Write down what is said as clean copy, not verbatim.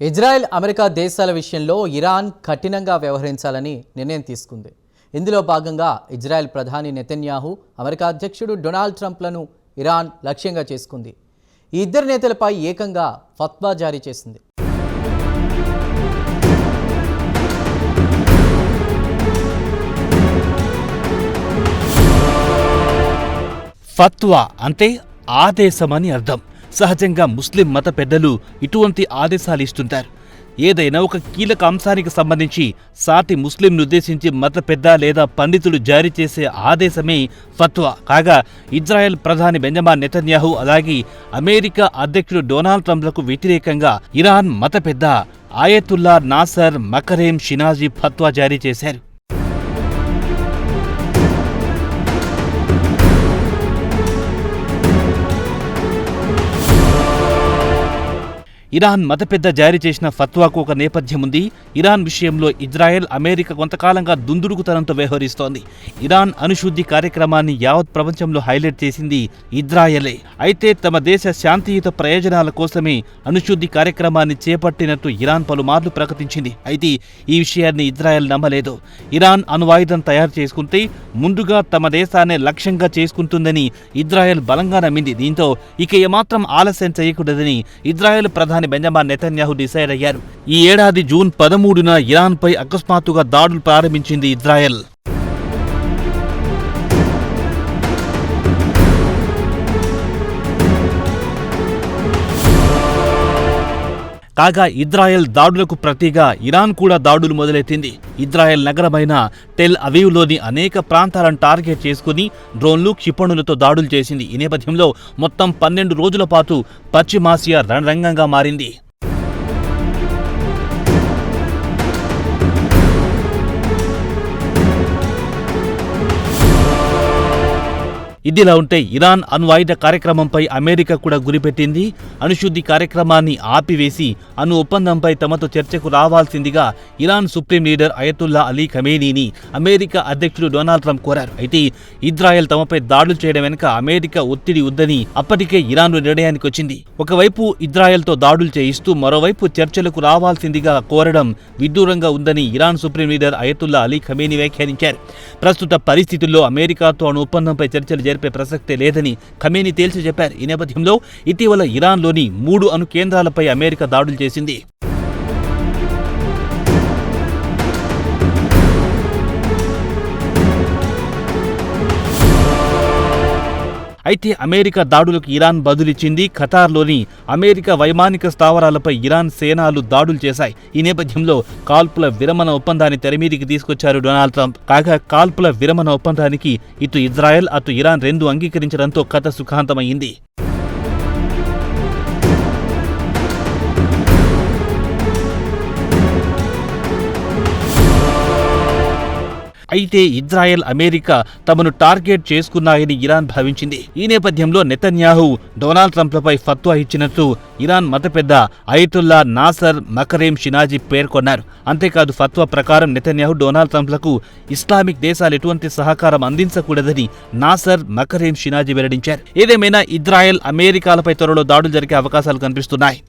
Israel America దేశాల విషయంలో Iran కఠినంగా వ్యవహరించాలని నిర్ణయం తీసుకుంది. ఇందులో భాగంగా ఇజ్రాయెల్ ప్రధాని నెతన్యాహు, అమెరికా అధ్యక్షుడు డొనాల్డ్ ట్రంప్లను ఇరాన్ లక్ష్యంగా చేసుకుంది. ఈ ఇద్దరు నేతలపై ఏకంగా ఫత్వా జారీ చేసింది. ఫత్వా అంటే ఆదేశమని అర్థం. సహజంగా ముస్లిం మత పెద్దలు ఇటువంటి ఆదేశాలు ఇస్తుంటారు. ఏదైనా ఒక కీలక అంశానికి సంబంధించి సాటి ముస్లింనుద్దేశించి మత పెద్ద లేదా పండితులు జారీ చేసే ఆదేశమే ఫత్వా. కాగా ఇజ్రాయెల్ ప్రధాని బెంజమిన్ నెతన్యాహు అలాగే అమెరికా అధ్యక్షుడు డొనాల్డ్ ట్రంప్లకు వ్యతిరేకంగా ఇరాన్ మత పెద్ద ఆయతుల్లా నాసర్ మకరేమ్ షినాజీ ఫత్వా జారీ చేశారు. ఇరాన్ మత పెద్ద జారీ చేసిన ఫత్వాకు ఒక నేపథ్యం ఉంది. ఇరాన్ విషయంలో ఇజ్రాయెల్, అమెరికా కొంతకాలంగా దుందుడుకుతనంతో వ్యవహరిస్తోంది. ఇరాన్ అణుశుద్ధి కార్యక్రమాన్ని యావత్ ప్రపంచంలో హైలైట్ చేసింది ఇజ్రాయెలే. అయితే తమ దేశ శాంతియుత ప్రయోజనాల కోసమే అణుశుద్ధి కార్యక్రమాన్ని చేపట్టినట్టు ఇరాన్ పలుమార్లు ప్రకటించింది. అయితే ఈ విషయాన్ని ఇజ్రాయెల్ నమ్మలేదు. ఇరాన్ అణువాయుధం తయారు చేసుకుంటే ముందుగా తమ దేశాన్ని లక్ష్యంగా చేసుకుంటుందని ఇజ్రాయెల్ బలంగా నమ్మింది. దీంతో ఇక ఏమాత్రం ఆలస్యం చేయకూడదని ఇజ్రాయెల్ ప్రధాని బెంజమిన్ నెతన్యాహు డిసైడ్ అయ్యారు. ఈ ఏడాది జూన్ 13న ఇరాన్పై అకస్మాత్తుగా దాడులు ప్రారంభించింది ఇజ్రాయెల్. కాగా ఇజ్రాయెల్ దాడులకు ప్రతిగా ఇరాన్ కూడా దాడులు మొదలెట్టింది. ఇజ్రాయెల్ నగరమైన టెల్ అవీవ్లోని అనేక ప్రాంతాలను టార్గెట్ చేసుకుని డ్రోన్లు, క్షిపణులతో దాడులు చేసింది. ఈ నేపథ్యంలో మొత్తం 12 రోజుల పాటు పశ్చిమాసియా రణరంగంగా మారింది. ఇదిలా ఉంటే ఇరాన్ అణ్వాయుధ కార్యక్రమంపై అమెరికా కూడా గురిపెట్టింది. అణుశుద్ధి కార్యక్రమాన్ని ఆపివేసి అణు ఒప్పందంపై తమతో చర్చకు రావాల్సిందిగా Iran supreme leader Ayatollah Ali ఖమేనీని అమెరికా అధ్యక్షుడు డొనాల్డ్ ట్రంప్ కోరారు. అయితే ఇజ్రాయెల్ తమపై దాడులు చేయడం వెనుక అమెరికా ఒత్తిడి ఉందని అప్పటికే ఇరాన్ నిర్ణయానికి వచ్చింది. ఒకవైపు ఇజ్రాయెల్తో దాడులు చేయిస్తూ మరోవైపు చర్చలకు రావాల్సిందిగా కోరడం విడ్డూరంగా ఉందని Iran supreme leader Ayatollah Ali Khamenei వ్యాఖ్యానించారు. ప్రస్తుత పరిస్థితుల్లో అమెరికాతో అణు ఒప్పందంపై చర్చలు జరిపే ప్రసక్తే లేదని ఖమేనీ తేల్చి చెప్పారు. ఈ నేపథ్యంలో ఇటీవల ఇరాన్లోని 3 అణు కేంద్రాలపై అమెరికా దాడులు చేసింది. అయితే అమెరికా దాడులకు ఇరాన్ బదులిచ్చింది. ఖతార్లోని అమెరికా వైమానిక స్థావరాలపై ఇరాన్ సేనలు దాడులు చేశాయి. ఈ నేపథ్యంలో కాల్పుల విరమణ ఒప్పందాన్ని తెరమీదికి తీసుకొచ్చారు డొనాల్డ్ ట్రంప్. కాగా కాల్పుల విరమణ ఒప్పందానికి ఇటు ఇజ్రాయెల్, అటు ఇరాన్ రెండూ అంగీకరించడంతో కథ సుఖాంతమైంది. అయితే ఇజ్రాయెల్, అమెరికా తమను టార్గెట్ చేసుకున్నాయని ఇరాన్ భావించింది. ఈ నేపథ్యంలో నెతన్యాహు డొనాల్డ్ ట్రంప్లపై ఫత్వా ఇచ్చినట్లు ఇరాన్ మత పెద్ద అయతుల్లా నాసర్ మకరేమ్ షినాజీ పేర్కొన్నారు. అంతేకాదు ఫత్వా ప్రకారం నెతన్యాహు డొనాల్డ్ ట్రంప్లకు ఇస్లామిక్ దేశాలు ఎటువంటి సహకారం అందించకూడదని నాసర్ మకరేమ్ షినాజీ వెల్లడించారు. ఏదేమైనా ఇజ్రాయెల్, అమెరికాలపై త్వరలో దాడులు జరిగే అవకాశాలు కనిపిస్తున్నాయి.